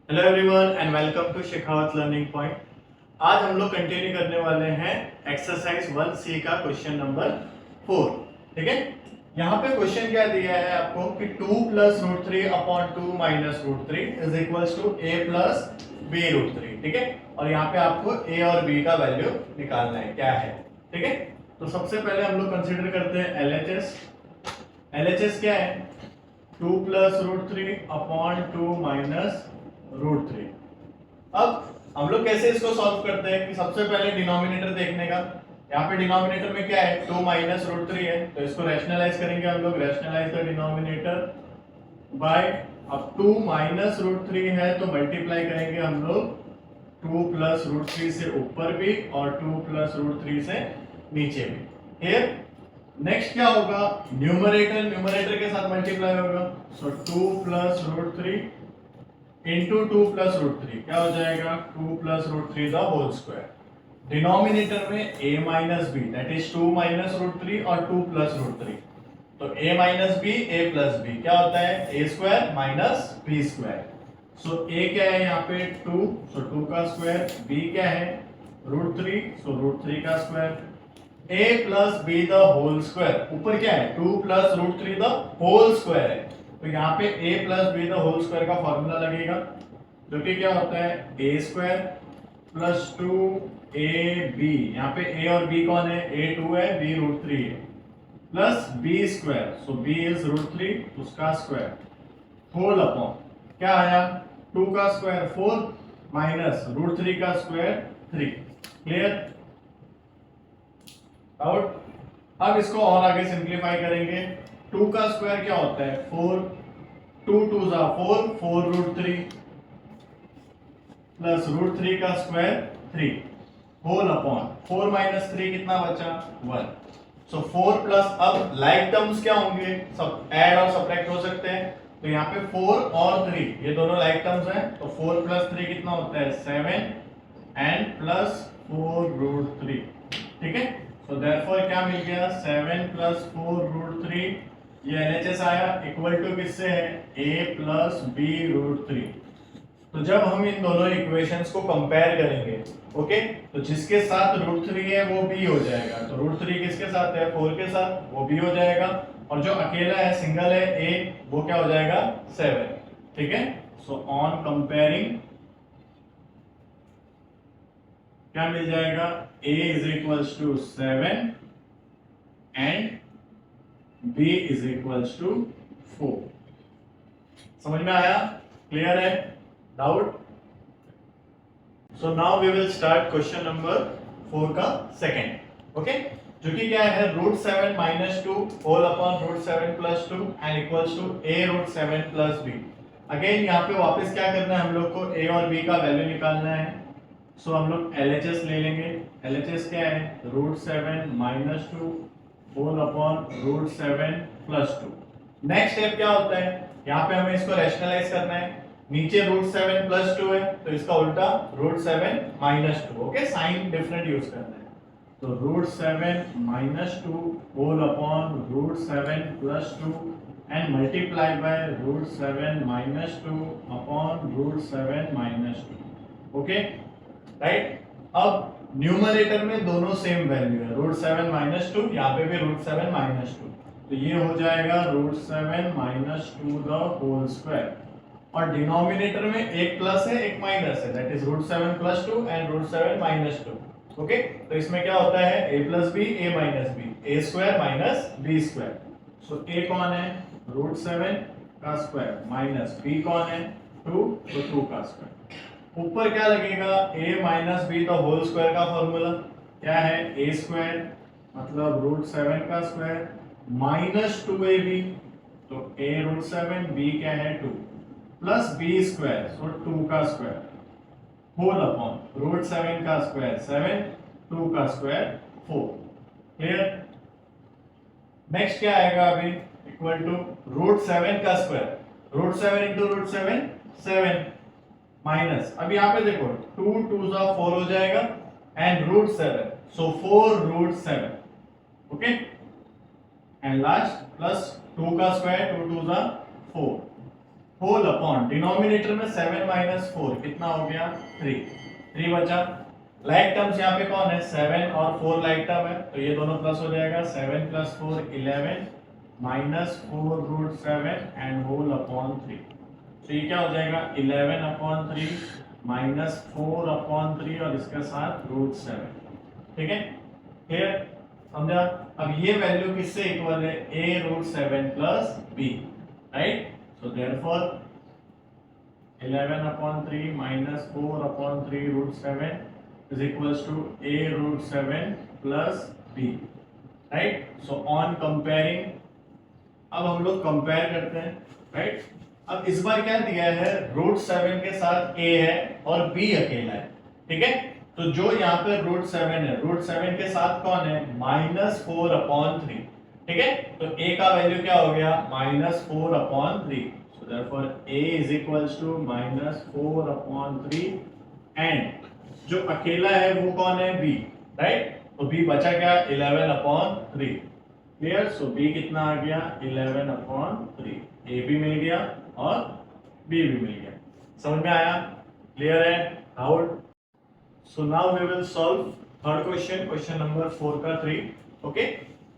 Hello everyone and welcome to Shekhawat learning point. आज हम लोग कंटिन्यू करने वाले हैं एक्सरसाइज 1C का क्वेश्चन नंबर 4। ठीक है, यहाँ पे क्वेश्चन क्या दिया है आपको कि 2 plus root three upon 2 minus root three is equals to a plus b root three. ठीक है, और यहाँ पे आपको a और b का वैल्यू निकालना है क्या है। ठीक है, तो सबसे पहले हम लोग कंसिडर करते हैं LHS। LHS क्या है? 2 plus root three upon 2 minus root three. अब हम लोग कैसे इसको सॉल्व करते हैं कि सबसे पहले डिनोमिनेटर देखने का। यहाँ पे डिनोमिनेटर में क्या है? 2 माइनस रूट थ्री है, तो इसको रैशनलाइज करेंगे हम लोग। रैशनलाइज द डिनोमिनेटर बाय, अब 2 माइनस रूट थ्री है तो मल्टीप्लाई करेंगे हम लोग 2 प्लस रूट थ्री से ऊपर भी और 2 प्लस रूट थ्री से नीचे भी। हियर नेक्स्ट क्या होगा? न्यूमरेटर न्यूमरेटर के साथ मल्टीप्लाई होगा, so 2 plus root three into 2 plus root three क्या हो जाएगा? 2 plus root three the whole square. Denominator में a minus b that is 2 minus root three और 2 प्लस रूट थ्री, तो a minus b a plus b क्या होता है? a square minus b square. So a क्या है यहाँ पे? 2, सो 2 का स्क्वायर। b क्या है? Root three, so root three का square. a plus b the whole square, ऊपर क्या है? 2 plus root three the whole square है, तो यहाँ पे a plus b the whole square का फॉर्मूला लगेगा, जो कि क्या होता है? a square plus 2ab। यहाँ पे a और b कौन है? a 2 है, b रूट थ्री है, plus b square, so b is root three, उसका स्क्वायर होल अपॉन क्या आया? 2 का स्क्वायर 4 माइनस रूट थ्री का स्क्वायर 3। क्लियर? आउट। अब इसको और आगे सिंप्लीफाई करेंगे। 2 का स्क्वायर क्या होता है? 4, 2 2 जा 4, 4 root three plus root three का स्क्वायर 3 होल अपॉन 4 माइनस 3 कितना बचा? 1। सो 4 प्लस, अब लाइक टर्म्स क्या होंगे? सब ऐड और सब्ट्रैक्ट हो सकते हैं, तो यहाँ पे 4 और 3 ये दोनों लाइक टर्म्स हैं, तो 4 प्लस 3 कितना होता है? 7 एंड प्लस 4 रूट थ्री। ठीक है, सो देयरफॉर क्या मिल गया? 7 प्लस 4 रूट थ्री, ये LHS आया, इक्वल टू किससे है? a plus b root three. तो जब हम इन दोनों इक्वेशंस को कंपेयर करेंगे, ओके, तो जिसके साथ रूट थ्री है वो b हो जाएगा, तो रूट थ्री किसके साथ है? 4 के साथ, वो b हो जाएगा, और जो अकेला है, सिंगल है a, वो क्या हो जाएगा? 7। ठीक है, सो ऑन कंपेयरिंग क्या मिल जाएगा? a is equals to 7 and b is equals to 4। समझ में आया? क्लियर है? Doubt? So now we will start question number 4 का सेकंड। ओके, जो कि क्या है? Root 7 minus 2 whole upon root 7 plus 2 and equals to a root 7 plus b। Again यहाँ पे वापस क्या करना है? हम लोग को a और b का वैल्यू निकालना है, सो हम लोग LHS ले लेंगे। LHS क्या है? Root 7 minus 2 whole upon root 7 plus 2। Next step क्या होता है? यहाँ पे हमें इसको रैशनलाइज करना है। नीचे रूट 7 प्लस 2 है, तो इसका उल्टा root 7 minus 2। Okay, sign different use करना है, तो root 7 minus 2 whole upon root 7 plus 2 and multiply by root 7 minus 2 upon root 7 minus 2। Okay, right. अब न्यूमरेटर में दोनों सेम वैल्यू है, रूट 7 माइनस 2, यहाँ पे भी रूट 7 माइनस 2, तो ये हो जाएगा root 7 minus 2 the whole square, और डिनोमिनेटर में एक प्लस है एक माइनस है, that is root 7 plus 2 and root 7 minus 2। Okay, तो इसमें क्या होता है? a plus b a minus b, a square minus b square. So a कौन है? रूट 7 का स्क्वायर माइनस b कौन है? 2, तो 2 का स्क्वायर। ऊपर क्या लगेगा? a minus b the whole square का फॉर्मूला क्या है? a स्क्वायर मतलब रूट 7 का स्क्वायर माइनस 2ab, तो a रूट 7, b क्या है? 2 प्लस बी स्क्वायर, सो 2 का स्क्वायर होल अपॉन रूट 7 का स्क्वायर 7, 2 का स्क्वायर 4। क्लियर? नेक्स्ट क्या आएगा अभी? इक्वल टू रूट 7 का square, root 7 into root 7 7 minus, अब यहाँ पे देखो 2 2 जा 4 हो जाएगा and root 7, so 4 root 7। Okay, and last plus 2 का स्क्वायर 2 2 जा 4 होल अपॉन डिनोमिनेटर में 7 माइनस 4 कितना हो गया 3 3 बचा। लाइक टर्म्स यहाँ पे कौन है 7 और 4 लाइक टर्म है तो ये दोनों प्लस हो जाएगा 7 plus 4 11 minus 4 root 7 and whole upon 3। तो ये क्या हो जाएगा 11 अपॉन 3 माइनस 4 अपॉन 3 और इसके साथ रूट 7। ठीक है क्लियर समझा। अब ये वैल्यू किससे इक्वल है a root 7 plus b right. So therefore 11 upon 3 minus 4 upon 3 root 7 is equals to a root 7 plus b right। so on comparing अब हम लोग कंपेयर करते हैं राइट। अब इस बार क्या दिया है रूट 7 के साथ a है और b अकेला है ठीक है। तो जो यहाँ पे रूट 7 है रूट 7 के साथ कौन है माइनस 4 अपॉन 3 ठीक है। तो a का वैल्यू क्या हो गया minus 4 upon 3। So therefore a is equals to minus 4 upon 3 and जो अकेला है वो कौन है b राइट। तो b बचा क्या 11 upon 3 क्लियर। सो b कितना आ गया 11 upon 3 a भी मिल गया और b भी मिल गया। समझ में आया क्लियर है doubt. So now we will solve third question question number 4 का 3 ओके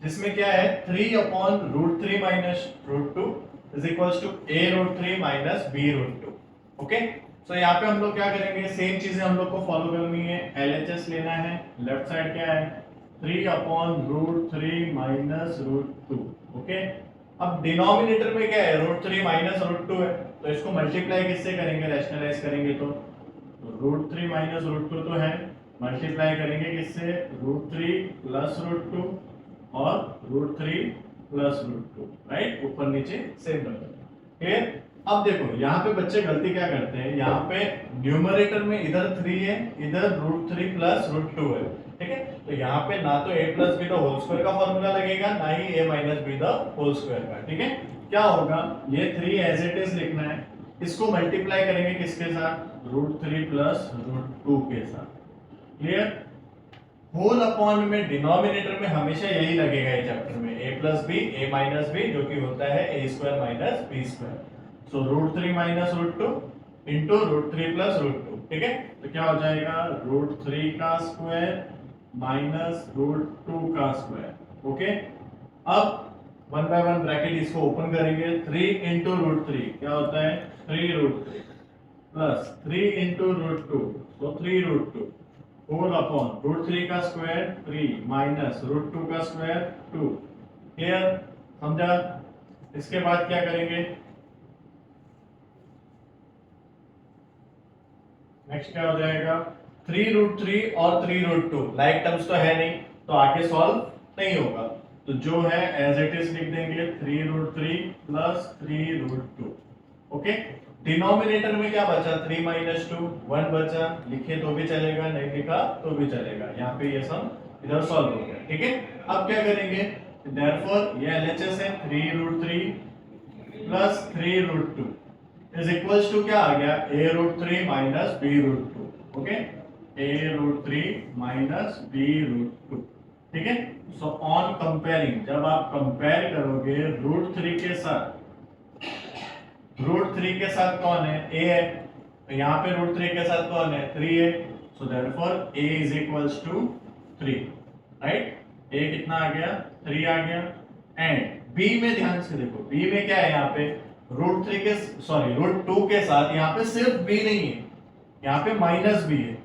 जिसमें क्या है 3 upon root 3 minus root 2 is equals to a root 3 minus b root 2 okay. So यहाँ पे हम लोग क्या करेंगे सेम चीजें हम लोग को फॉलो करनी है LHS लेना है। लेफ्ट साइड क्या है 3 upon root 3 minus root 2 okay. अब डिनोमिनेटर में क्या है रूट 3 माइनस रूट 2 है तो इसको मल्टीप्लाई किससे करेंगे रैशनलाइज करेंगे तो रूट 3 माइनस रूट 2 तो है मल्टीप्लाई करेंगे किससे रूट 3 प्लस रूट 2 और रूट 3 प्लस रूट 2 राइट ऊपर नीचे सेम कर क्लियर। अब देखो यहाँ पे बच्चे गलती क्या करते हैं यहाँ पे न्यूमरेटर में इधर 3 है इधर रूट 3 प्लस रूट 2 है ठीक है। तो यहाँ पे ना तो a plus b the whole square का फॉर्मूला लगेगा ना ही a minus b the whole square का ठीक है। क्या होगा ये 3 एज इट इज लिखना है इसको मल्टीप्लाई करेंगे किसके साथ रूट 3 प्लस रूट 2 के साथ क्लियर। होल अपॉन में डिनोमिनेटर में हमेशा यही लगेगा इस चैप्टर में a plus b a minus b जो कि होता है a square minus b square. So root 3 minus root 2 into root 3 plus root 2 ठीक है। तो क्या हो जाएगा रूट 3 का स्क्वायर माइनस रूट 2 का स्क्वायर ओके। अब 1 बाय 1 ब्रैकेट इसको ओपन करेंगे 3 इंटू रूट 3 क्या होता है 3 रूट 3 प्लस 3 इंटू रूट 2 तो 3 रूट 2 होल अपॉन रूट 3 का स्क्वायर 3 माइनस रूट 2 का स्क्वायर 2 क्लियर समझा। इसके बाद क्या करेंगे नेक्स्ट क्या हो जाएगा 3 रूट 3 और 3 रूट 2 लाइक टर्म्स तो है नहीं तो आगे सॉल्व नहीं होगा तो जो है एज इट इज लिख देंगे 3 root 3 plus 3 root 2 okay. Denominator में क्या बचा 3 माइनस 2 1 बचा लिखे तो भी चलेगा नहीं लिखा तो भी चलेगा यहाँ पे ये सब इधर सॉल्व हो गया ठीक है। अब क्या करेंगे देयरफॉर ये LHS है 3 root 3 plus 3 root 2 is equals to क्या आ गया a root 3 minus b root 2 okay a root 3 minus b root 2 ठीक है। सो ऑन कंपेयरिंग जब आप कंपेयर करोगे रूट 3 के साथ रूट 3 के साथ कौन है a है तो यहाँ पे रूट 3 के साथ कौन है 3 है। So therefore a is equals to 3 right a कितना आ गया 3 आ गया एंड b में ध्यान से देखो b में क्या है यहाँ पे रूट 3 के सॉरी रूट 2 के साथ यहाँ पे सिर्फ b नहीं है यहाँ पे माइनस b है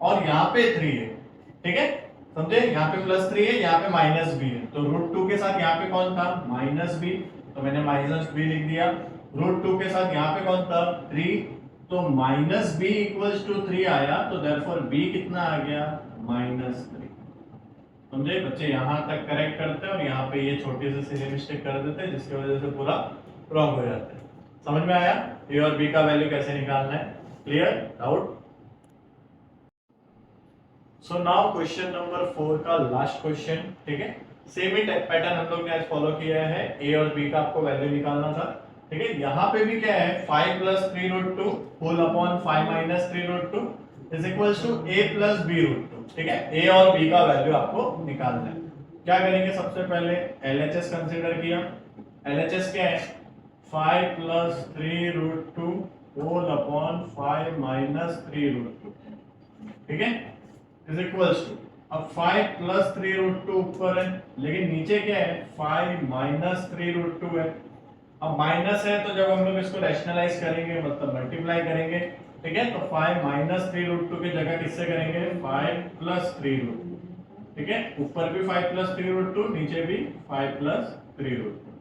और यहाँ पे 3 है ठीक है समझे। यहाँ पे प्लस 3 है यहाँ पे माइनस b है तो रूट 2 के साथ यहाँ पे कौन था माइनस b तो मैंने माइनस b लिख दिया। रूट 2 के साथ यहाँ पे कौन था 3 तो माइनस b इक्वल्स टू 3 आया तो देयरफॉर b कितना आ गया माइनस 3 समझे बच्चे। यहाँ तक करेक्ट करते हैं और यहाँ पे ये छोटी सी सिली मिस्टेक कर देते हैं जिसकी वजह से पूरा रॉन्ग हो जाता है। समझ में आया a और b का वैल्यू कैसे निकालना है clear doubt. So now question number 4 का लास्ट क्वेश्चन ठीक है। सेम ही पैटर्न हम लोग ने आज फॉलो किया है a और b का आपको वैल्यू निकालना था ठीक है। यहाँ पे भी क्या है 5 plus 3 root 2 whole upon 5 minus 3 root 2 is equals to a plus b root 2 ठीक है। a और b का वैल्यू आपको निकालना है। क्या करेंगे सबसे पहले LHS कंसीडर किया LHS क्या है 5 plus 3 root 2 whole upon 5 minus 3 root 2, ठीक है, इज इक्वल्स टू, अब 5 प्लस 3 रूट 2 ऊपर है लेकिन नीचे क्या है 5 माइनस 3 रूट 2 है। अब माइनस है तो जब हम लोग इसको रैशनलाइज करेंगे मतलब मल्टीप्लाई करेंगे, ठीक है, तो 5 माइनस 3 रूट 2 की जगह किससे करेंगे 5 प्लस 3 रूट 2, ठीक है, ऊपर भी 5 प्लस 3 रूट 2, नीचे भी 5 प्लस 3 रूट 2।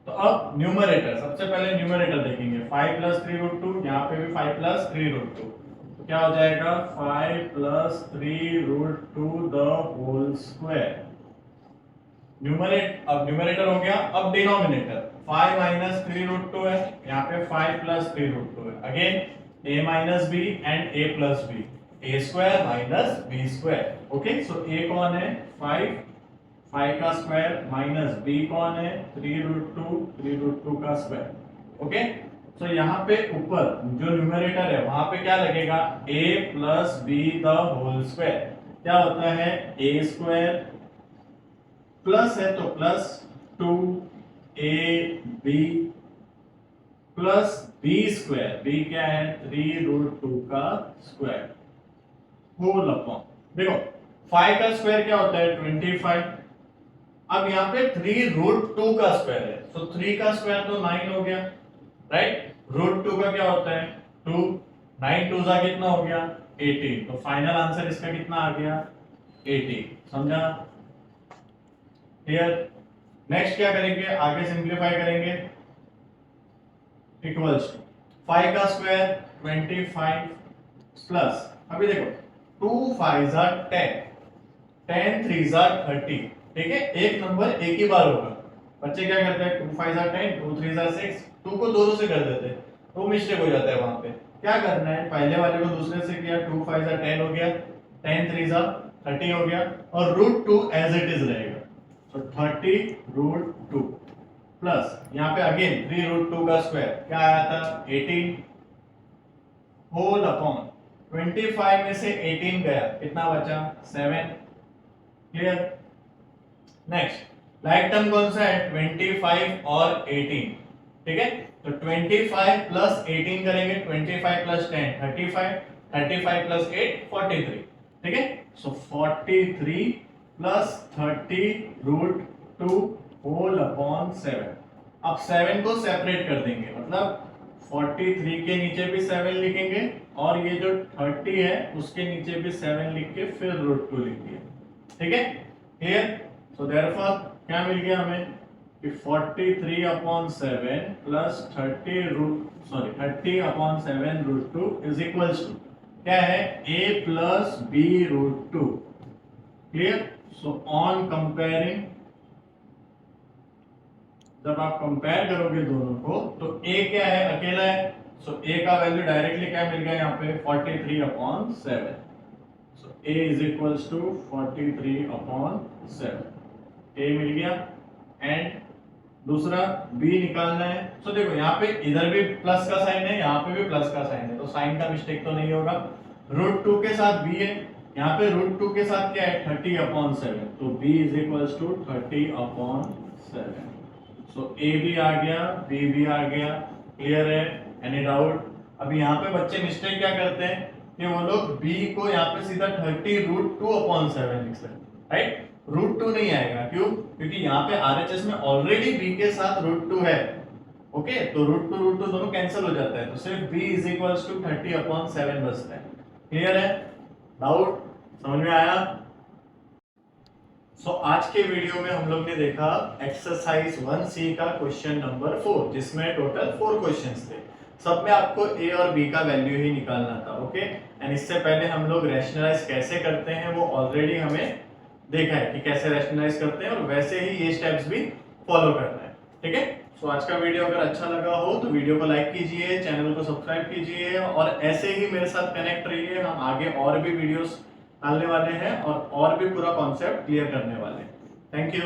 तो अब न्यूमरेटर, सबसे पहले न्यूमरेटर देखेंगे, 5 प्लस 3 रूट 2, यहाँ पे भी 5 प्लस 3 रूट 2, तो क्या हो जाएगा 5 plus 3 root 2 the whole square. अब न्यूमरेटर हो गया। अब डिनोमिनेटर 5 माइनस 3 रूट 2 है, यहाँ पे 5 प्लस 3 रूट 2 है, again a minus b and a plus b, a square minus b square, okay, so a कौन है 5, 5 का स्क्वायर, माइनस b कौन है 3 रूट 2, 3 रूट 2 का स्क्वायर, ओके, सो यहाँ पे ऊपर जो न्यूमरेटर है वहां पे क्या लगेगा a plus b the whole square, क्या होता है a स्क्वायर प्लस है तो plus 2ab plus b square, b क्या है 3 रूट 2 का स्क्वायर होल अपॉन, देखो 5 का स्क्वायर क्या होता है 25, अब यहाँ पे 3 रूट 2 का स्क्वायर है, तो 3 का स्क्वायर तो 9 हो गया, राइट, रूट 2 का क्या होता है 2, 9 2 जा कितना हो गया 18, तो फाइनल आंसर इसका कितना आ गया 18, समझा, क्लियर। नेक्स्ट क्या करेंगे, आगे सिंप्लीफाई करेंगे, इक्वल्स 5 का स्क्वायर 25 प्लस, अभी देखो 2 5 are 10, 10 3 are 30, ठीक है, एक नंबर एक ही बार होगा, बच्चे क्या करते हैं 2 5 are 10, 2 3 are 6, 2 को दोनों से कर देते हैं, तो मिस्टेक हो जाता है वहां पे, क्या करना है पहले वाले को दूसरे से किया, 2 5 are 10 हो गया, 10 3 are 30 हो गया, और रूट 2 एज इट इज रहेगा, तो 30 रूट 2 प्लस यहाँ पे अगेन 3 रूट 2 का स्क्वायर क्या आया था 18 होल अपॉन 25 में से 18 गया, कितना बचा 7, क्लियर। नेक्स्ट लाइक टर्म कौन सा है 25 और 18, ठीक है, तो 25 प्लस 18 करेंगे, 25 प्लस 10 35, 35 प्लस 8 43, ठीक है, सो 43 प्लस 30 रूट 2 होल अपॉन 7। अब 7 को सेपरेट कर देंगे, मतलब 43 के नीचे भी 7 लिखेंगे और ये जो 30 है उसके नीचे भी 7 लिख के फिर रूट 2 लिख दिया, ठीक है, क्लियर। सो देयरफॉर क्या मिल गया हमें कि 43 upon 7 plus 30 upon 7 root 2 is equals to क्या है a plus b root 2, clear. So on comparing, जब आप कंपेयर करोगे दोनों को तो a क्या है अकेला है, सो a का वैल्यू डायरेक्टली क्या मिल गया यहाँ पे 43 upon 7, so a is equals to 43 upon 7, a मिल गया। एंड दूसरा b निकालना है, सो देखो यहाँ पे इधर भी प्लस का साइन है, यहाँ पे भी प्लस का साइन है, तो साइन का मिस्टेक तो नहीं होगा। रूट 2 के साथ b है, यहाँ पे रूट 2 के साथ क्या है 30 अपॉन 7, तो b is equals to 30 upon 7, so a भी आ गया b भी आ गया, क्लियर है, एनी डाउट। अभी यहाँ पे बच्चे मिस्टेक क्या करते हैं कि वो लोग b को यहाँ पे सीधा 30 रूट 2 अपॉन 7 लिख सकते हैं, राइट, रूट 2 नहीं आएगा, क्यों, क्योंकि यहाँ पे RHS में ऑलरेडी b के साथ रूट 2 है, ओके, तो रूट 2 दोनों कैंसिल हो जाता है, तो सिर्फ b is equals to 30 upon 7 बचता है, क्लियर है, डाउट समझ में आया। सो आज के वीडियो में हम लोग ने देखा एक्सरसाइज 1C का क्वेश्चन नंबर 4, जिसमें टोटल 4 क्वेश्चंस थे, सब में आपको a और b का वैल्यू ही निकालना था, ओके। एंड इससे पहले हम लोग रैशनलाइज कैसे करते हैं वो ऑलरेडी हमें देखा है कि कैसे रैशनलाइज करते हैं, और वैसे ही ये स्टेप्स भी फॉलो करना है, ठीक है। सो आज का वीडियो अगर अच्छा लगा हो तो वीडियो को लाइक कीजिए, चैनल को सब्सक्राइब कीजिए, और ऐसे ही मेरे साथ कनेक्ट रहिए, हम आगे और भी वीडियोस डालने वाले हैं और भी पूरा कॉन्सेप्ट क्लियर करने वाले हैं। Thank you.